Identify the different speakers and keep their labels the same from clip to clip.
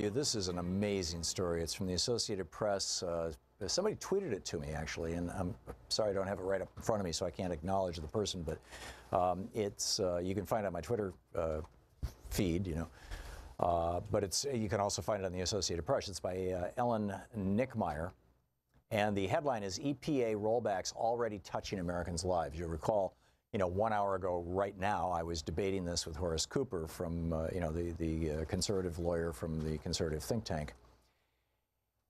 Speaker 1: you, this is an amazing story. It's from the Associated Press. Somebody tweeted it to me, actually, and I'm sorry I don't have it right up in front of me, so I can't acknowledge the person, but you can find it on my Twitter feed, but you can also find it on the Associated Press. It's by Ellen Nickmeyer, and the headline is EPA rollbacks already touching Americans' lives. You'll recall, 1 hour ago right now, I was debating this with Horace Cooper from, the conservative lawyer from the conservative think tank.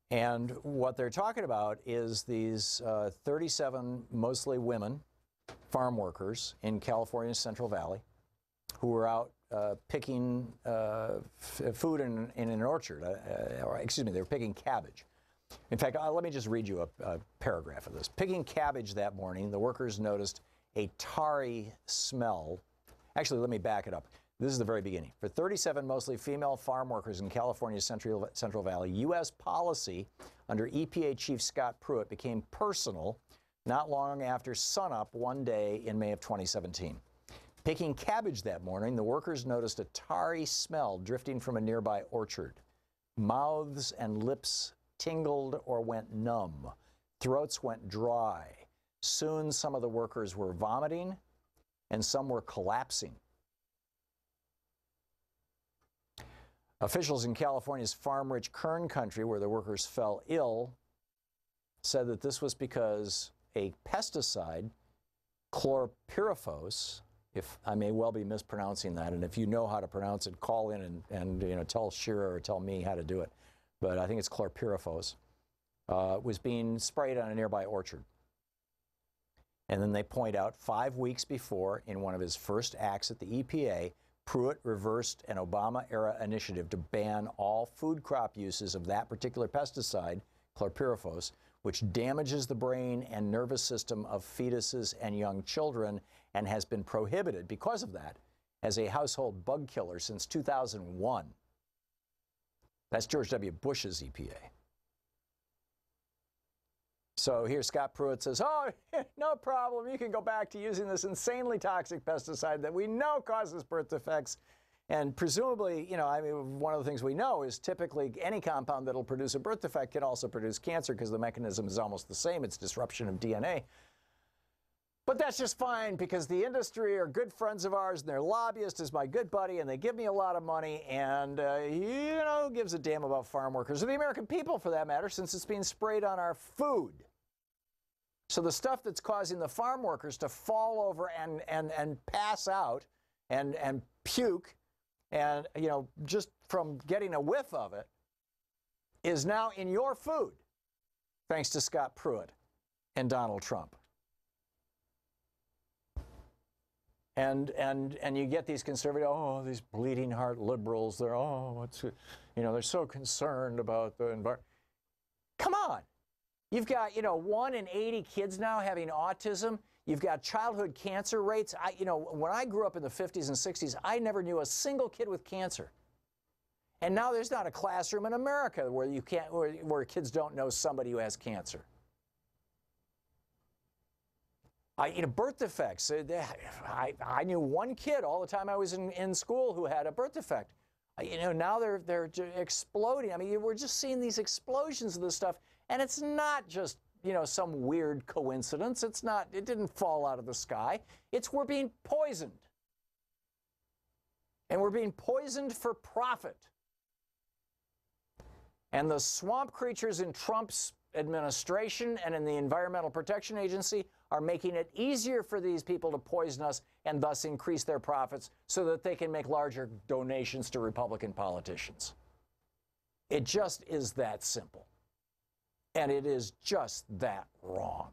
Speaker 1: And what they're talking about is these 37 mostly women farm workers in California's Central Valley who were out picking food in an orchard, or excuse me, they were picking cabbage. In fact, let me just read you a paragraph of this. Picking cabbage that morning, the workers noticed a tarry smell. Actually, let me back it up. This is the very beginning. For 37 mostly female farm workers in California's Central Valley, U.S. policy under EPA Chief Scott Pruitt became personal not long after sunup one day in May of 2017. Picking cabbage that morning, the workers noticed a tarry smell drifting from a nearby orchard. Mouths and lips tingled or went numb. Throats went dry. Soon, some of the workers were vomiting and some were collapsing. Officials in California's farm-rich Kern country, where the workers fell ill, said that this was because a pesticide, chlorpyrifos, if I may well be mispronouncing that, and if you know how to pronounce it, call in and tell Shira or tell me how to do it. But I think it's chlorpyrifos, was being sprayed on a nearby orchard. And then they point out 5 weeks before, in one of his first acts at the EPA, Pruitt reversed an Obama-era initiative to ban all food crop uses of that particular pesticide, chlorpyrifos, which damages the brain and nervous system of fetuses and young children and has been prohibited because of that as a household bug killer since 2001. That's George W. Bush's EPA. So here Scott Pruitt says, oh, no problem. You can go back to using this insanely toxic pesticide that we know causes birth defects. And presumably, one of the things we know is typically any compound that'll produce a birth defect can also produce cancer because the mechanism is almost the same. It's disruption of DNA. But that's just fine because the industry are good friends of ours and their lobbyist is my good buddy and they give me a lot of money and, who gives a damn about farm workers or the American people for that matter since it's being sprayed on our food. So the stuff that's causing the farm workers to fall over and pass out and puke and, just from getting a whiff of it is now in your food, thanks to Scott Pruitt and Donald Trump. And you get these conservative, these bleeding heart liberals, they're so concerned about the environment. Come on. You've got, 1 in 80 kids now having autism. You've got childhood cancer rates. When I grew up in the 50s and 60s, I never knew a single kid with cancer. And now there's not a classroom in America where kids don't know somebody who has cancer. Birth defects. I knew one kid all the time I was in school who had a birth defect. Now they're exploding. We're just seeing these explosions of this stuff. And it's not just, some weird coincidence. It didn't fall out of the sky. We're being poisoned. And we're being poisoned for profit. And the swamp creatures in Trump's administration and in the Environmental Protection Agency are making it easier for these people to poison us and thus increase their profits so that they can make larger donations to Republican politicians. It just is that simple. And it is just that wrong.